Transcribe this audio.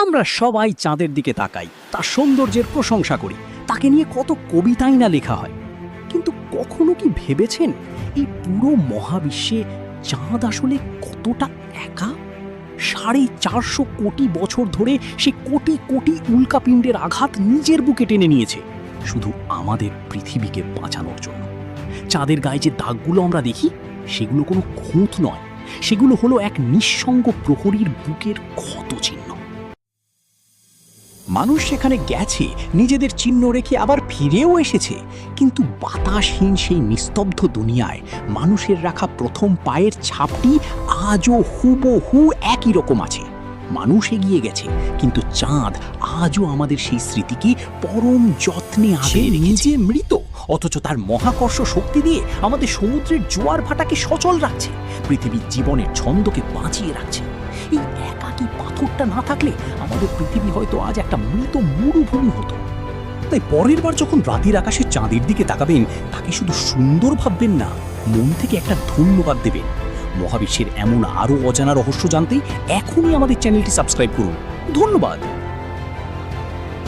আমরা সবাই চাঁদের দিকে তাকাই, তার সৌন্দর্যের প্রশংসা করি, তাকে নিয়ে কত কবিতাই না লেখা হয়। কিন্তু কখনো কি ভেবেছেন এই পুরো মহাবিশ্বে চাঁদ আসলে কতটা একা? 450 কোটি বছর ধরে সে কোটি কোটি উল্কাপিণ্ডের আঘাত নিজের বুকে টেনে নিয়েছে শুধু আমাদের পৃথিবীকে বাঁচানোর জন্য। চাঁদের গায়ে যে দাগগুলো আমরা দেখি সেগুলো কোনো খুঁত নয়, সেগুলো হলো এক নিঃসঙ্গ প্রহরীর বুকের ক্ষত চিহ্ন। মানুষ সেখানে গেছে, নিজেদের চিহ্ন রেখে আবার ফিরেও এসেছে, কিন্তু বাতাসহীন সেই নিস্তব্ধ দুনিয়ায় মানুষের রাখা প্রথম পায়ের ছাপটি আজও হুবহু একই রকম আছে। মানুষ এগিয়ে গেছে, কিন্তু চাঁদ আজও আমাদের সেই স্মৃতিকে পরম যত্নে আগলে নিজে মৃত, অথচ তার মহাকর্ষ শক্তি দিয়ে আমাদের সমুদ্রের জোয়ার ভাটাকে সচল রাখছে, পৃথিবীর জীবনের ছন্দকে বাঁচিয়ে রাখছে। এই একাকী পাথরটা না থাকলে আমাদের পৃথিবী হয়তো আজ একটা মৃত মরুভূমি হতো। তাই পরের বার যখন রাতের আকাশে চাঁদের দিকে তাকাবেন, তাকে শুধু সুন্দর ভাববেন না, মন থেকে একটা ধন্যবাদ দেবেন। মহাবিশ্বের এমন আরও অজানা রহস্য জানতে এখনই আমাদের চ্যানেলটি সাবস্ক্রাইব করুন। ধন্যবাদ।